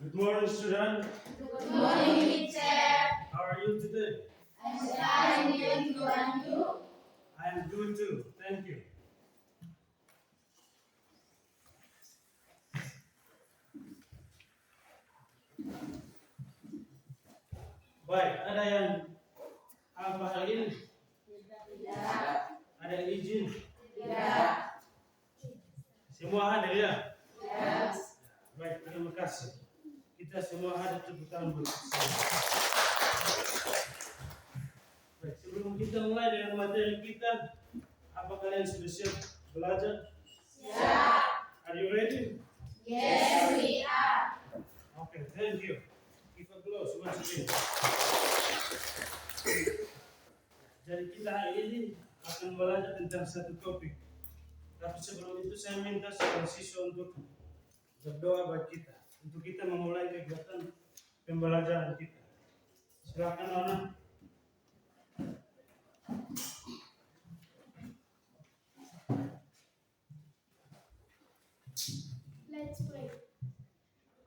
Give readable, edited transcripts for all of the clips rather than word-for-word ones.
Good morning, student. Good morning, teacher. How are you today? I'm fine, thank you. And you? I am good too. Thank you. Baik, ada yang apa hari ini? Tidak. Ada yang izin? Tidak. Semua hadir ya? Yes. Baik, terima kasih. Kita semua hadir tepuk tangan bersama. Baik, sebelum kita mulai dengan materi kita, apa kalian sudah siap belajar? Siap. Are you ready? Yes, we are. Okay, thank you. Give a applause once again. Jadi kita hari ini akan belajar tentang satu topik. Tapi sebelum itu saya minta seorang siswa untuk berdoa buat kita, untuk kita memulai kegiatan pembelajaran kita. Silakan Nona. Let's pray.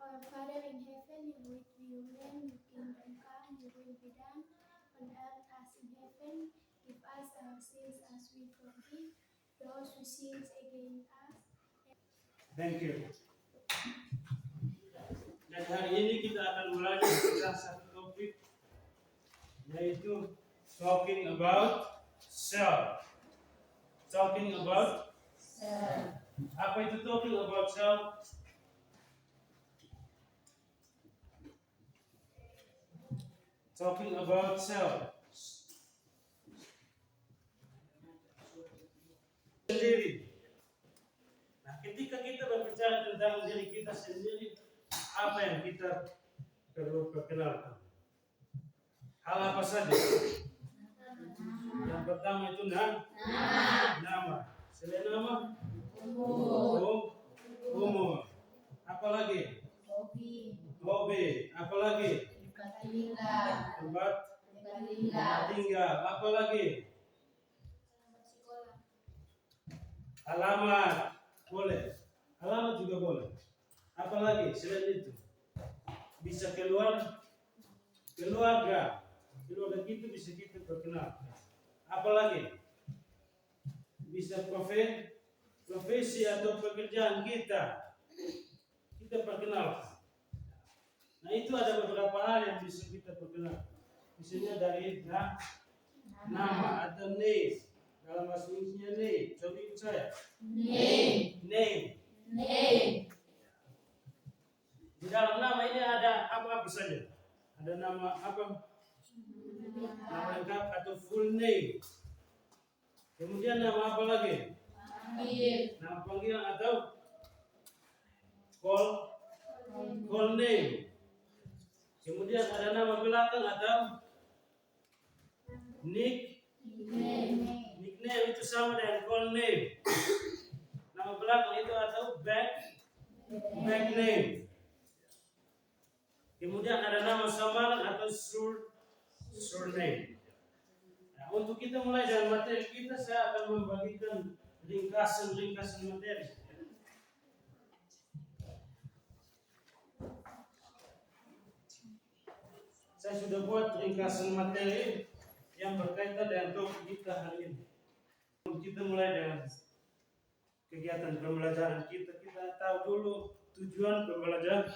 Our Father in heaven, hallowed be your name, your kingdom come, your will be done, on earth as in heaven. Give us our sins as we forgive those who sin against us. Thank you. Dan hari ini kita akan belajar tentang satu topik, yaitu talking about self. Talking about Self. apa itu talking about self? Talking about self. Sendiri. Nah, ketika kita berbicara tentang diri kita sendiri, apa yang kita perlu perkenalkan? Hal apa saja? Yang pertama itu nama. Selain nama, umur. Apa lagi? Hobi. Apa lagi? Tempat tinggal. Apa lagi? Alamat. Boleh. Alamat juga boleh. Apa lagi selain itu? Bisa keluarga. Keluarga kita bisa kita perkenalkan. Apa lagi? Bisa profesi atau pekerjaan kita perkenalkan. Nah, itu ada beberapa hal yang bisa kita perkenalkan. Misalnya dari nama atau name. Dalam bahasa Inggrisnya name. Coba ikut saya. Name. Di dalam nama ini ada apa saja? Ada nama apa? Nama lengkap atau full name. Kemudian nama apa lagi? Nama panggilan atau call name. Kemudian ada nama belakang atau nickname itu sama dengan call name. Nama belakang itu atau back name. Kemudian ada nama samaran atau surname. Nah, untuk kita mulai dengan materi kita, saya akan membagikan ringkasan materi. Saya sudah buat ringkasan materi yang berkaitan dengan topik kita hari ini. Kita mulai dengan kegiatan pembelajaran kita tahu dulu tujuan pembelajaran.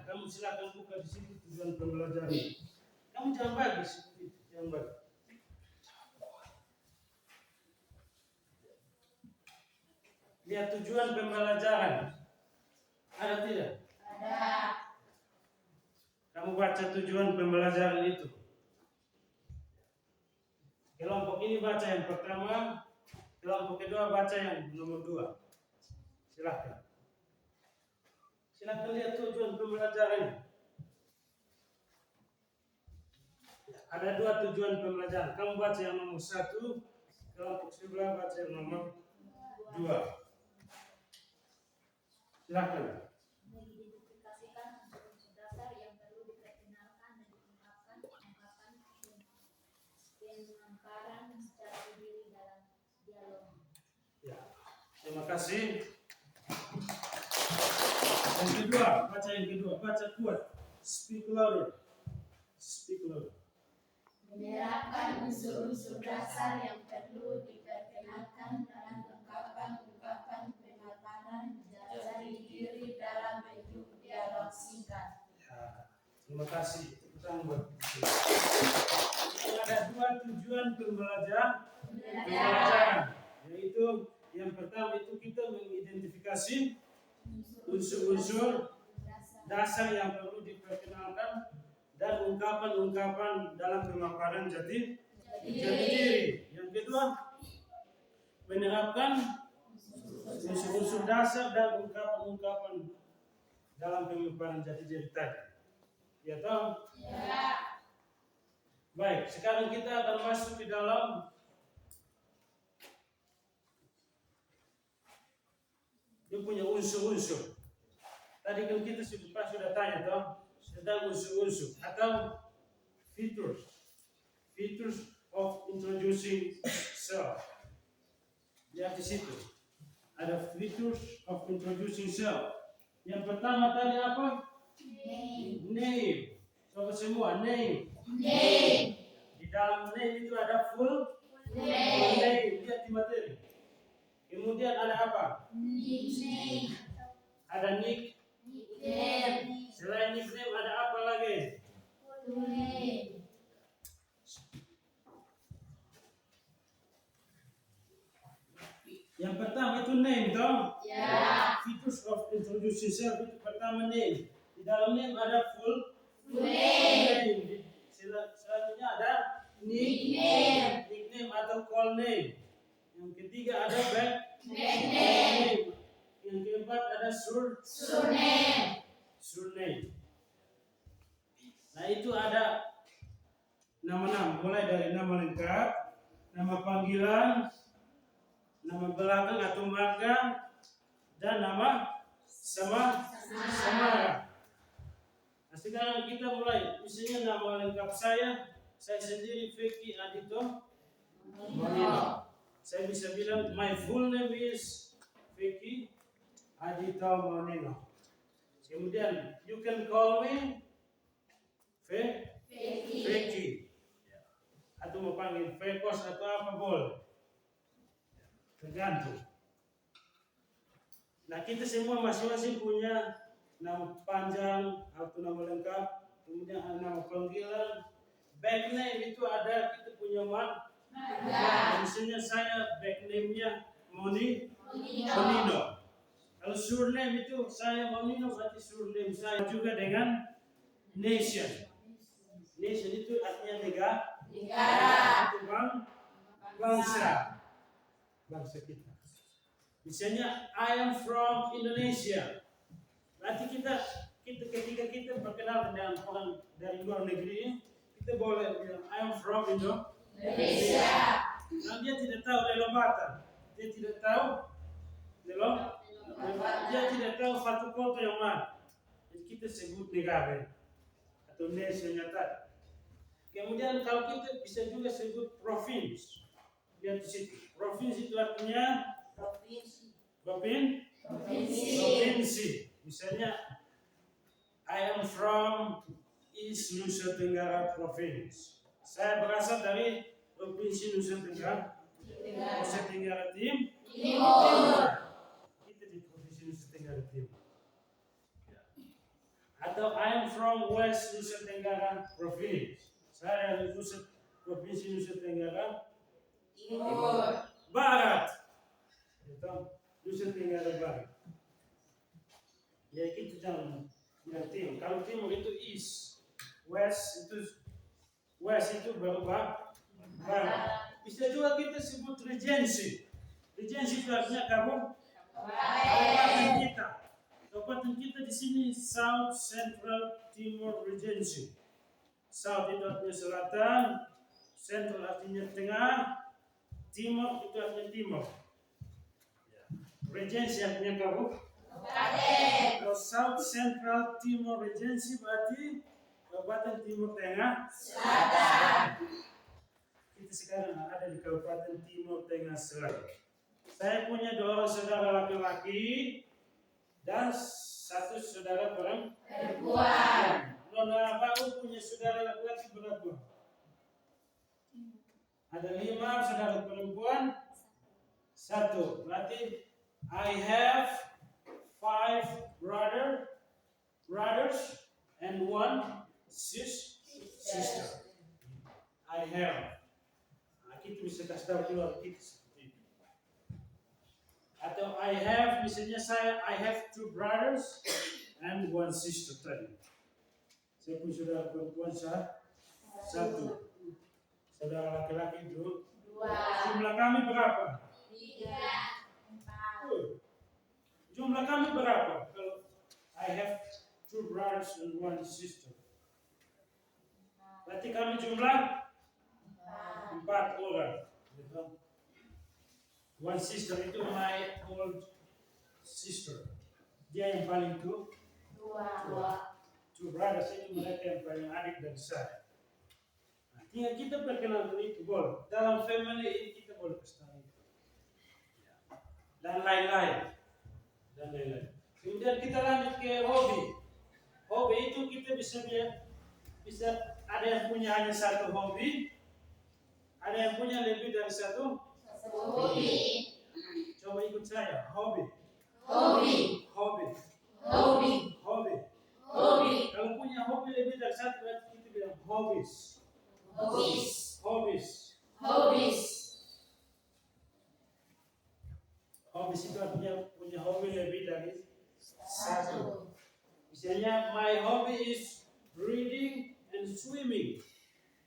Kamu silakan buka di situ tujuan pembelajaran. Kamu jangan bagi seperti itu, jangan bagi. Lihat tujuan pembelajaran. Ada tidak? Ada. Kamu baca tujuan pembelajaran itu. Kelompok ini baca yang pertama, kelompok kedua baca yang nomor 2. Silakan. Silakan lihat tujuan pembelajaran. Ada 2 tujuan pembelajaran. Kamu baca yang nomor 1, kelompok sebelah baca yang nomor 2. Silakan. Mengidentifikasikan unsur-unsur dasar yang perlu diperkenalkan dan diungkapkan ungkapan pengangkaran secara diri dalam dialog. Ya, terima kasih. Yang kedua, baca yang kedua, baca kuat. Speak louder. Speak louder. Menerapkan unsur-unsur dasar yang perlu diperkenalkan dalam ungkapan-ungkapan pemaparan jati diri dalam bentuk dialog singkat. Ya, terima kasih. Tepuk tangan buat Ibu. Ada dua tujuan pembelajaran, yaitu yang pertama itu kita mengidentifikasi unsur-unsur dasar yang perlu diperkenalkan dan ungkapan-ungkapan dalam pemaparan jati diri. Yang kedua, menerapkan unsur-unsur dasar dan ungkapan-ungkapan dalam pemaparan jati diri tadi. Ya toh? Ya. Baik, sekarang kita akan masuk di dalam dia punya unsur-unsur. Tadi kan kita sudah tanya toh tentang unsur-unsur atau features of introducing self. Lihat di situ. Ada features of introducing self. Yang pertama tadi apa? Name. Coba semua name. Di dalam name itu ada full name. Lihat di materi. Kemudian ada apa? Ada nickname. Selain nickname ada apa lagi? Yang pertama itu name toh? Ya. Features of introducing self itu pertama name. Di dalam name ada full name. Selanjutnya ada nickname atau call name. Yang ketiga ada back name. Yang keempat ada surname. Nah itu ada nama-nama, mulai dari nama lengkap, nama panggilan, nama belakang atau marga, dan nama samaran. Nah sekarang kita mulai. Misalnya nama lengkap saya sendiri Feki Adito Monino. Saya bisa bilang my full name is Feki Adito Monino. Kemudian you can call me Feki. Atau mau panggil Fekos atau apa boleh. Tergantung. Nah kita semua masing-masing punya nama panjang atau nama lengkap, kemudian ada nama panggilan. Back name itu ada kita punya marga. Misalnya saya back name-nya Monino. Kalau surname itu saya Monino berarti surname saya juga dengan nation. Nation itu artinya negara atau bangsa kita. Misalnya I am from Indonesia. Berarti kita ketika kita berkenal dengan orang dari luar negeri, kita boleh bilang I am from Indonesia. Nah, dia tidak tahu Lelo Batam, dia tidak tahu dia tidak tahu satu kota yang mana. Jadi kita sebut negara atau nationnya tadi. Kemudian kalau kita bisa juga sebut provinsi. Lihat di situ. Provinsi itu artinya provinsi. Misalnya I am from East Nusa Tenggara Province. Saya berasal dari Provinsi Nusa Tenggara Timur. Kita di Provinsi Nusa Tenggara Timur. Atau I am from West Nusa Tenggara Province. Saya dari Provinsi Nusa Tenggara Barat. Itu Nusa Tenggara Barat. Ya kita jangan timur. Kalau timur itu east, west itu berubah barat. Bisa juga kita sebut regency. Regency itu artinya kabupaten kita. Kabupaten kita di sini South Central Timor Regency. South itu artinya selatan, Central artinya tengah, Timor itu artinya timur. Regency artinya kabupaten. Kalau South Central Timor Regency berarti Kabupaten Timur Tengah Selatan. Kita sekarang ada di Kabupaten Timur Tengah Selatan. Saya punya 2 orang saudara laki-laki dan satu saudara perempuan. Nona Bau punya saudara laki-laki berapa? Ada 5 saudara perempuan, 1. Berarti I have 5 brothers and 1 sister. I have. Nah, kita bisa kasih tahu keluar kita seperti itu. Atau I have, misalnya I have 2 brothers and 1 sister tadi. Saya punya saudara perempuan 1. Saudara laki-laki 2. Jumlah kami berapa? 3, 4. Jumlah kami berapa? Kalau I have 2 brothers and 1 sister. Berarti kami jumlah 4 orang. 1 sister itu my old sister. Dia yang paling tua. 2 brothers itu mereka yang paling adik dan saya. Nah, tinggal kita perkenalkan itu boleh. Dalam family ini kita boleh kasih tahu itu. Dan lain-lain. Kemudian kita lanjut ke hobi. Hobi itu kita bisa ada yang punya hanya 1 hobi, ada yang punya lebih dari 1 Hobi. Coba ikut saya. Hobi. Kalau punya hobi lebih dari 1 berarti kita bilang hobbies. Hobbies itu artinya punya hobi lebih dari 1. Misalnya my hobby is reading and swimming.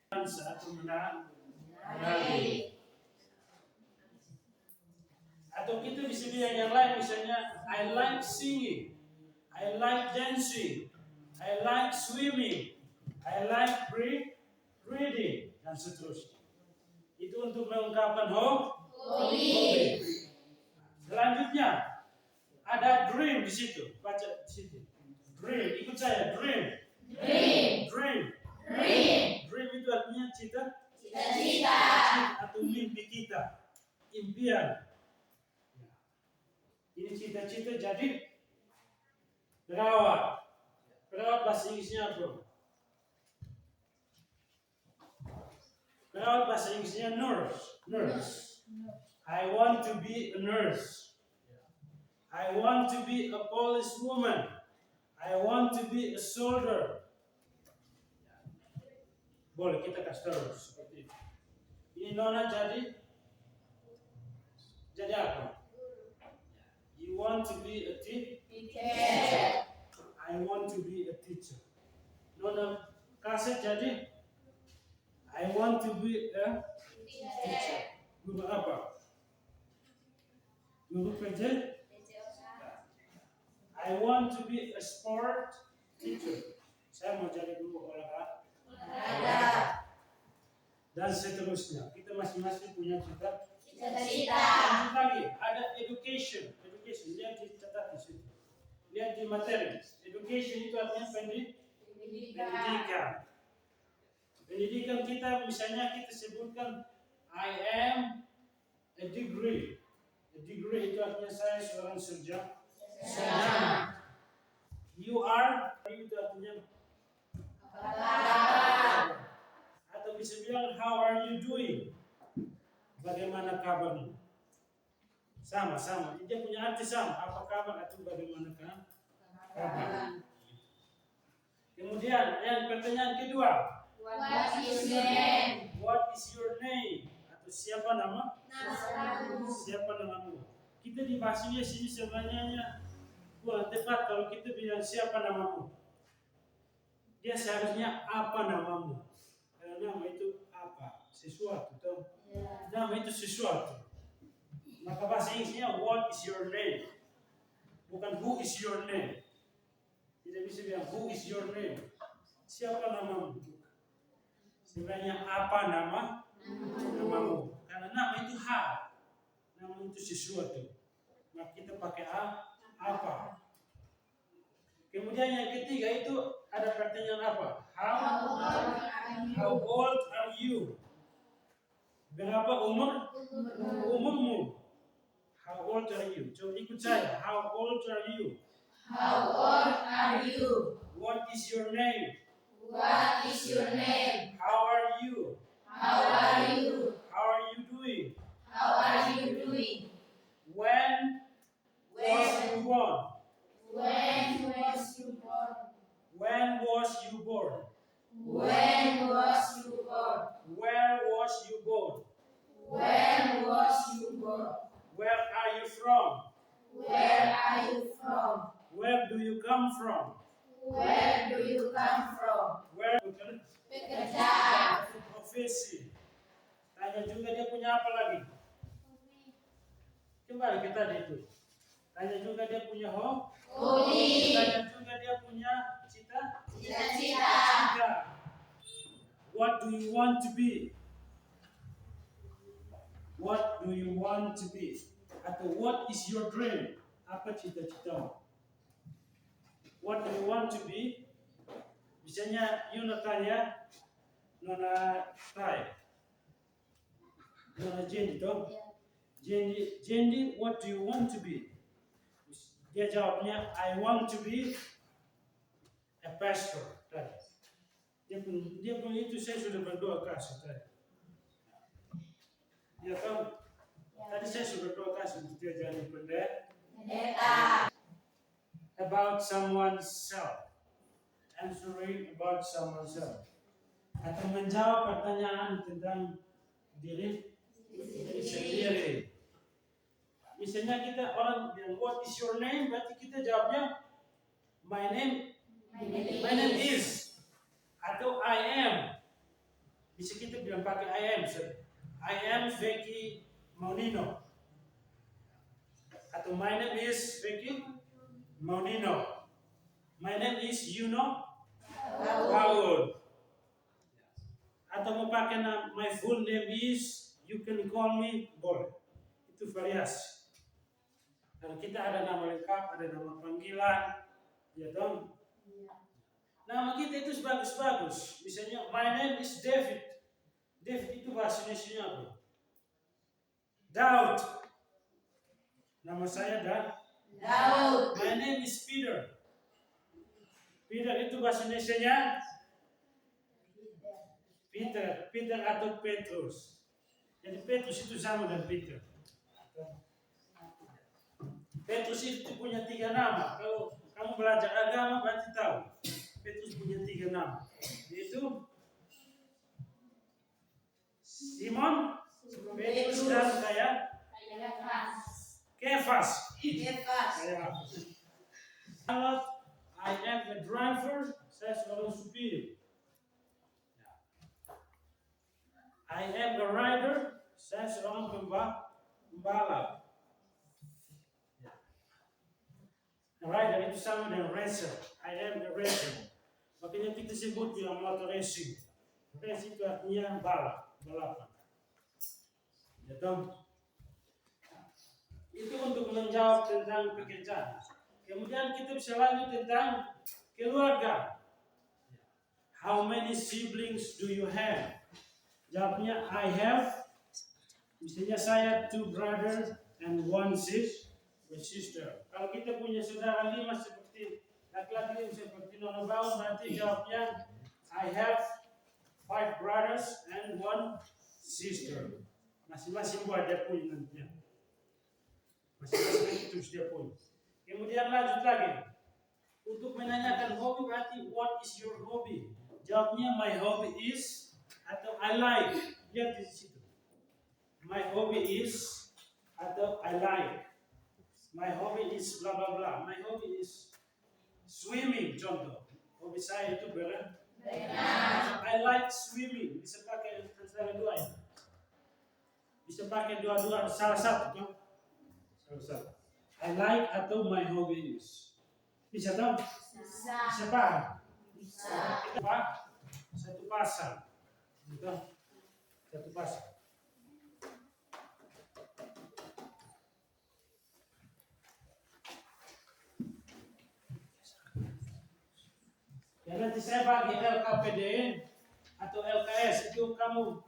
Satu menari. Atau kita bisa bilang yang lain, misalnya I like singing, I like dancing, I like swimming, I like reading, dan seterusnya. Itu untuk mengungkapkan hobi. Selanjutnya ada dream di situ. Baca di situ. Dream, ikut saya. Dream itu artinya cita-cita atau mimpi kita, impian. Ini cita-cita jadi perawat. Perawat bahasa Inggrisnya apa? Perawat bahasa Inggrisnya nurse. I want to be a nurse. I want to be a policewoman. I want to be a soldier. Boleh kita kasih tahu seperti itu. Ini Nona jadi apa? You want to be a teacher. I want to be a teacher. Nona kasih jadi I want to be a teacher. Guru apa? Guru kerja? I want to be a sport teacher. Saya mau jadi guru olahraga. Dan seterusnya. Kita masing-masing punya cita-cita. Lanjut lagi, ada education. Lihat dicatat di situ. Lihat di materi. Education itu artinya pendidikan. Pendidikan kita misalnya kita sebutkan I am a degree. A degree itu artinya saya seorang sarjana. You are itu artinya atau bisa bilang how are you doing? Bagaimana kabarmu? Sama. Dia punya arti sama. Apa kabar atau bagaimana kabar? Kemudian yang pertanyaan kedua. What is your name? What is your name? Atau siapa nama? Siapa namamu? Kita di bahasanya sini sebenarnya kurang tepat kalau kita bilang siapa namamu. Dia seharusnya apa namamu? Karena nama itu apa? Sesuatu. Nama itu sesuatu. Maka bahasa Inggrisnya what is your name? Bukan who is your name. Tidak bisa bilang who is your name. Siapa namamu? Sebenarnya apa namamu? Karena nama itu hal. Nama itu sesuatu. Maka kita pakai apa. Kemudian yang ketiga itu ada pertanyaan apa? How old are you? Berapa umurmu? How old are you? Coba ikut saya. How old are you? How old are you? What is your name? What is your name? How are you? How are you? How are you doing? How are you doing? When was you born? When was you born? When was you born? When was you born? Where was you born? When was you born? Where are you from? Where are you from? Where do you come from? Where do you come from? Where Pekerjaan. profesi. Tanya juga dia punya apa lagi? Kembali ke tadi itu. Tanya juga dia punya Hobi. Tanya juga dia punya cita. Cita-cita. What do you want to be? What do you want to be? Atau what is your dream? Apa cita-citamu? What do you want to be? Misalnya Yuna tanya Nona Tai, Nona Jendi toh. Jendi, what do you want to be? Dia jawabnya, I want to be a pastor. Tadi. Dia pun itu saya sudah berdoa kasih tadi. Ya tahu. Tadi saya sudah berdoa kasih untuk dia jadi pendeta. About someone's self. Answering about someone's self. Atau menjawab pertanyaan tentang diri sendiri. Misalnya kita orang bilang what is your name, berarti kita jawabnya my name is atau I am. Bisa kita bilang pakai I am. I am Vicky Maunino. Atau my name is Vicky Maunino. My name is Yuno Raul. Atau mau pakai my full name is, you can call me, boleh. Itu variasi. Dan kita ada nama lengkap, ada nama panggilan, ya dong. Nama kita itu bagus-bagus. Misalnya, my name is David. David itu bahasa Indonesia apa? Daud. Nama saya Daud. My name is Peter. Peter itu bahasa Indonesia-nya Peter atau Petrus. Jadi Petrus itu sama dengan Peter. Petrus itu punya 3 nama. Kalau kamu belajar agama berarti tahu. Petrus punya 3 nama. Yaitu Simon, Petrus dan Kefas. Kalau I am the driver, saya seorang supir. I am the rider, saya seorang pembalap. Rider itu sama dengan racer. I am the racer. Makanya kita sebut dia motor racing. Race itu artinya balapan. Ya dong. Itu untuk menjawab tentang pekerjaan. Kemudian kita bisa lanjut tentang keluarga. How many siblings do you have? Jawabnya I have. Misalnya saya 2 brothers and 1 sister. Kalau kita punya saudara 5 seperti laki-laki seperti Nona Baun, berarti jawabnya I have 5 brothers and 1 sister. Masing-masing buat dia punya nantinya. Masing-masing itu dia punya. Kemudian lanjut lagi. Untuk menanyakan hobi berarti what is your hobby? Jawabnya my hobby is atau I like. Lihat di situ. My hobby is atau I like. My hobby is bla bla bla. My hobby is swimming, contoh. Hobi saya itu berenang. I like swimming. Bisa pakai antara dua ini. Bisa pakai dua-dua, salah satu kan? Salah satu. I like atau my hobby is. Bisa tahu? Bisa paham? Kita satu pasang. Gitu. Satu pasang. Ya, nanti saya bagi LKPD atau LKS itu kamu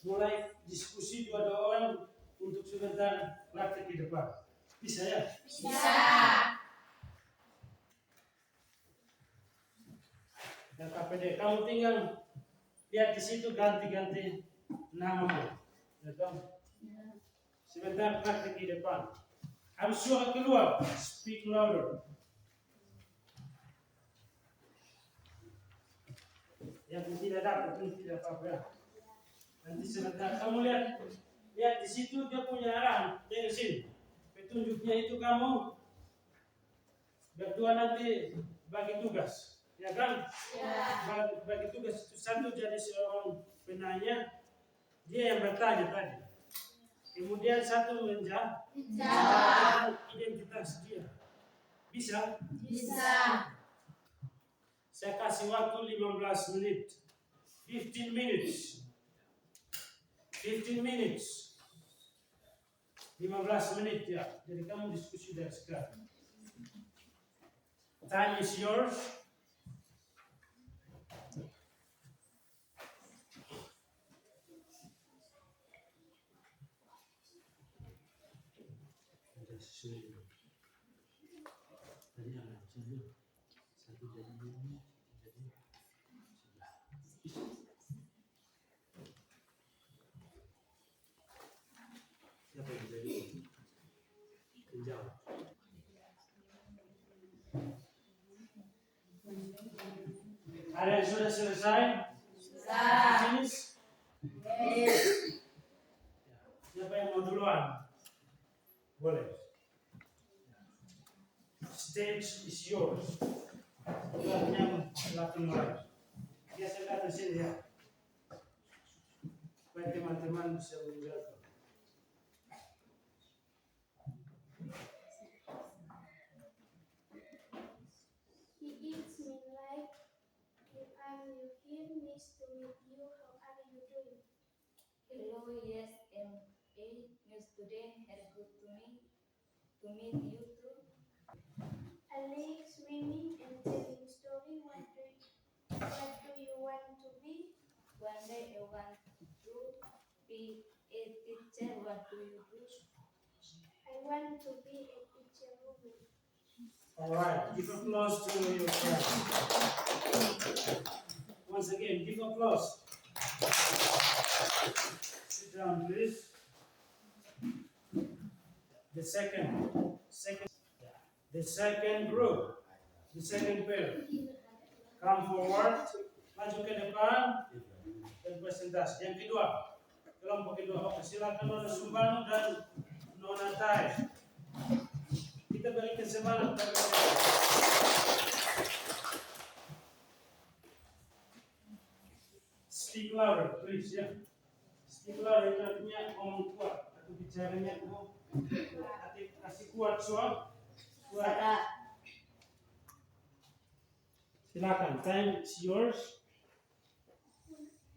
mulai diskusi 2 orang untuk sebentar praktek di depan. Bisa ya? Bisa. yang KPD. Kamu tinggal lihat di situ ganti-ganti namamu. Ya kan? Sebentar praktek di depan. Harus suara keluar. Speak louder. Yang tidak dapat itu tidak apa-apa. Nanti sebentar kamu lihat di situ dia punya arah dari sini. Petunjuknya itu kamu berdua nanti bagi tugas, ya kan? Ya. Bagi tugas itu satu jadi seorang penanya, dia yang bertanya tadi. Kemudian satu menjawab identitas dia. Bisa? Bisa. Saya kasih waktu 15 menit. 15 minutes. 15 minutes. 15 menit ya. Jadi kamu diskusi dari sekarang. Time is yours. Siapa yang jadi penjawab? Ada yang sudah selesai? Sudah. Finish? Siapa yang mau duluan? Boleh. Stage is yours. Yang silakan mulai. Biasa datang sini ya. Supaya teman-teman bisa menjawab. He eats me like if I'm new here. Nice to meet you. How are you doing? Hello, yes, I'm a new student. It's good to meet you too. I like swimming and telling story. What do you want to be? One day I want to be a teacher. What do you do? I want to be a teacher woman. All right, give applause to your friend. Once again, give applause. Sit down, please. The second group, the second pair. Come forward, maju ke depan, dan presentasi. Yang kedua, kelompok kedua. Oke, silakan Nona Sumbanu dan Nona Tai. Kita berikan semangat bagi mereka. Speak louder, please, ya. Speak louder itu artinya ngomong kuat atau bicaranya kasih kuat suara. Silakan, time is yours.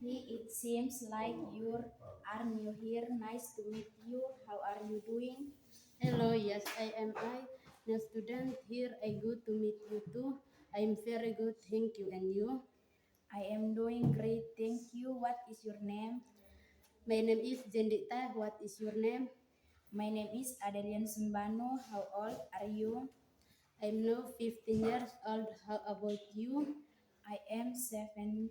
It seems like you are new here. Nice to meet you. How are you doing? Hello, yes, I am new student here. I good to meet you too. I am very good, thank you. And you? I am doing great, thank you. What is your name? My name is Jendita. What is your name? My name is Adelian Sumbano. How old are you? I'm now 15 years old. How about you? I am 17.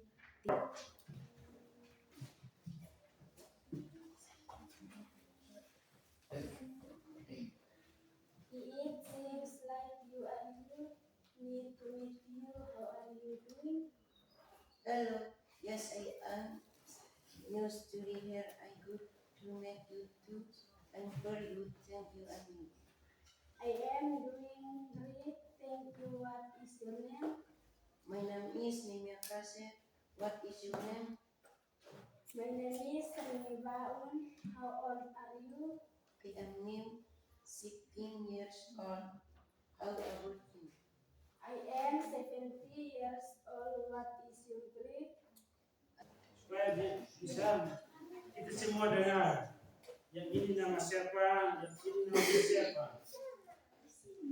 It seems like you are new. Need to meet you. How are you doing? Hello, yes, I am new student here. I good to meet you too. I'm very good, thank you. And you? I am doing great. Thank you. What is your name? My name is Nimia Kase. What is your name? My name is Rini Baun. How old are you? I am new, 16 years old. How about you? I am 70 years old. What is your grade? Supaya bisa kita semua dengar. Yang ini nama siapa, yang ini nama siapa.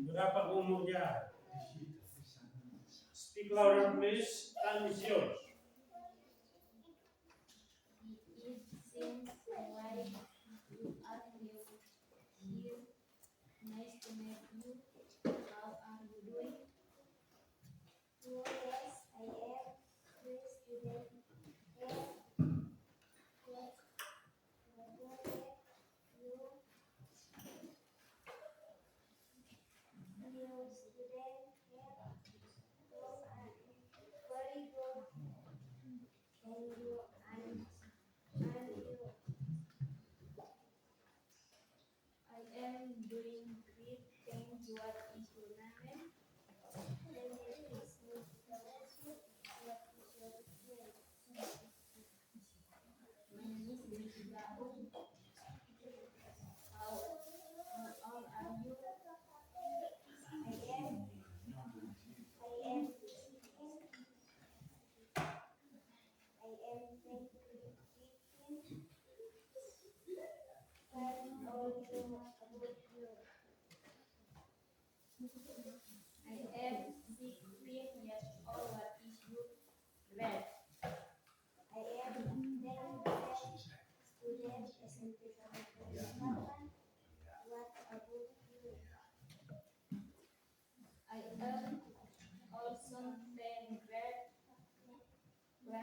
Berapa umurnya? Speak louder, please. Time is yours. It seems like you are new here. Nice to meet you. How are you doing? Oh, yes, I am.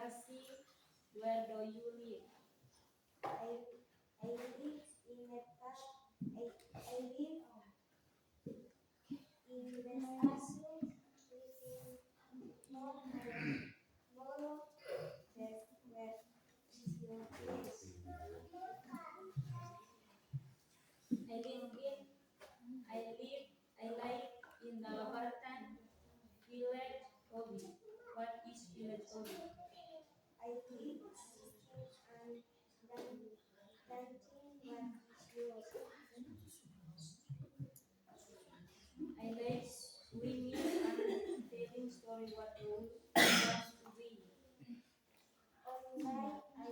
kasih. Where do you live? I live in a I live in West Africa, Moro. That's where is your place? I live in the Labartan village hobby. What is village hobby? I live assisting and planting. What is yours? I like swimming and telling story. What do you want to be? On my I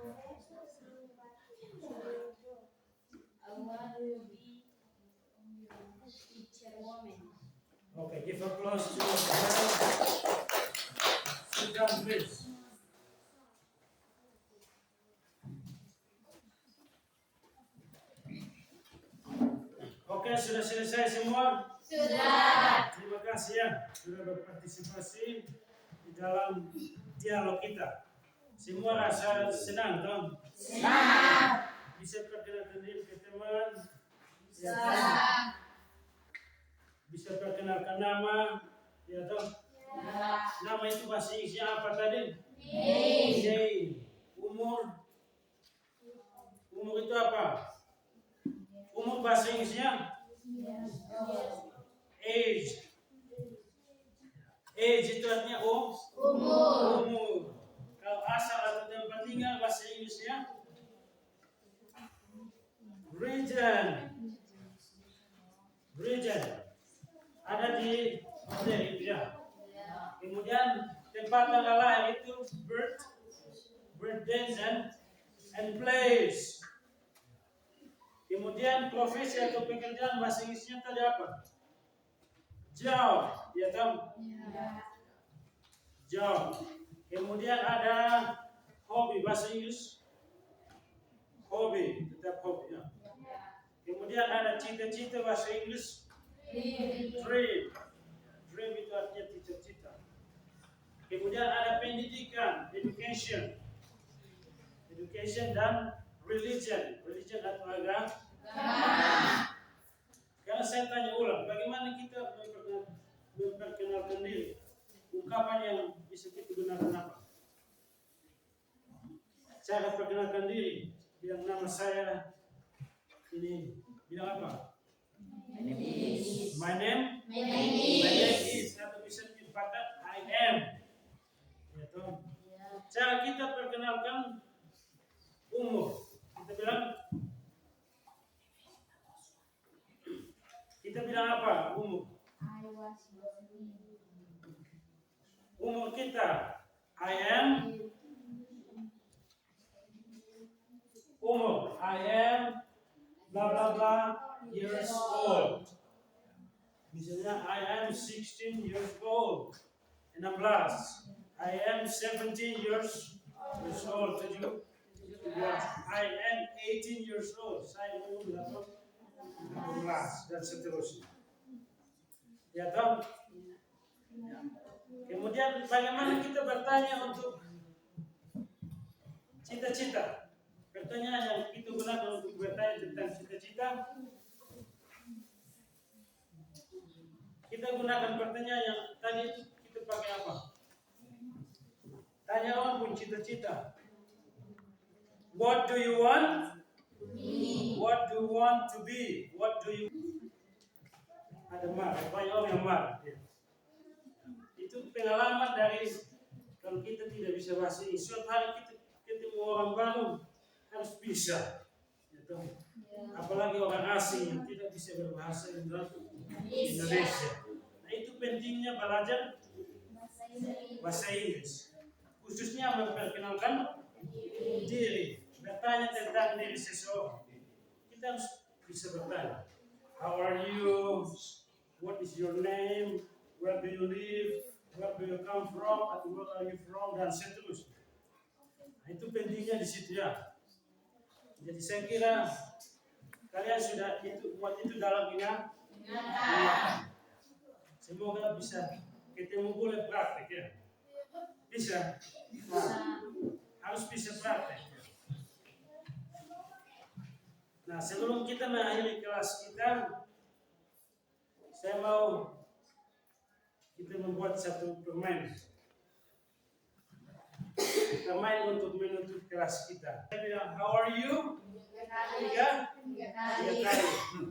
want to see what you do. I want to be teacher woman. Okay, give applause to her. Sit down, please. Oke, sudah selesai semua? Sudah. Terima kasih ya sudah berpartisipasi di dalam dialog kita. Semua rasa senang, Tom? Senang. Bisa perkenalkan diri ke teman? Ya, bisa perkenalkan nama? Ya, Tom? Ya. Nama itu bahasa Inggrisnya apa tadi? Name. Umur? Umur itu apa? Umur bahasa Inggrisnya? Age. Age itu artinya umur. Kalau asal atau tempat tinggal bahasa Inggrisnya? Region. Ada di itu ya. Kemudian tempat tanggal lahir itu birth dates and place. Kemudian profesi atau pekerjaan bahasa Inggrisnya tadi apa? Job, ya Tom? Job. Kemudian ada hobi bahasa Inggris. Hobi, tetap hobi ya. Kemudian ada cita-cita bahasa Inggris. Dream. Dream itu artinya cita-cita. Kemudian ada pendidikan, education dan religion atau agama. Karena saya tanya ulang, bagaimana kita memperkenalkan diri? Ungkapan yang bisa kita gunakan apa? Cara perkenalkan diri, bilang nama saya ini, bilang apa? My name is. Atau bisa dikatakan I am. Ya, Tom. Cara kita perkenalkan umur. Kita bilang apa? Umur. Umur kita. I am. Umur. I am blah blah blah years old. Misalnya I am 16 years old. 16. I am 17 years old. I am 18 years old. Saya umur 18 dan seterusnya. Ya, Tom? Kemudian bagaimana kita bertanya untuk cita-cita? Pertanyaan yang kita gunakan untuk bertanya tentang cita-cita. Kita gunakan pertanyaan yang tadi itu kita pakai apa? Tanya orang pun cita-cita. What do you want? What do you want to be? What do you? Ada marah, banyak orang yang marah. Itu pengalaman dari kalau kita tidak bisa bahasa Inggris. Suatu hari kita ketemu orang baru harus bisa. Gitu. Apalagi orang asing yang tidak bisa berbahasa Indonesia. Nah, itu pentingnya belajar bahasa Inggris. Khususnya memperkenalkan diri. Bertanya tentang diri seseorang. Kita harus bisa bertanya. How are you? What is your name? Where do you live? Where do you come from? Atau where are you from? Dan seterusnya. Nah, itu pentingnya di situ ya. Jadi saya kira kalian sudah buat itu dalam ingatan. Semoga bisa ketemu boleh praktik ya. Bisa? Harus bisa praktek. Nah, sebelum kita mengakhiri kelas kita, saya mau kita membuat satu permainan. Permainan untuk menutup kelas kita. Saya bilang, how are you? Tiga kali.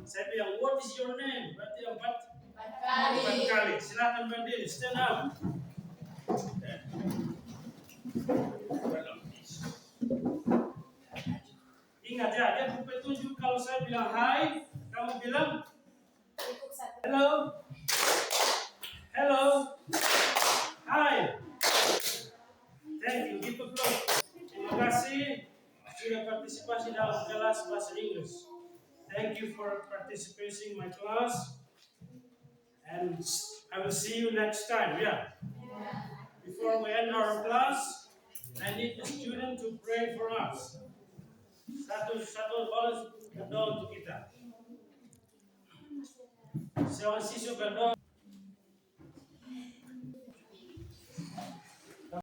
Saya bilang, what is your name? Berarti empat kali. Silakan berdiri, stand up. Ingat ya, dia petunjuk kalau saya bilang hai, kamu bilang hello, hello, hi. Thank you, gitu bro. Terima kasih sudah partisipasi dalam kelas bahasa Inggris. Thank you for participating in my class, and I will see you next time. Yeah. Before we end our class, I need the student to pray for us. Satu balas berdoa untuk kita. Seorang siswa berdoa.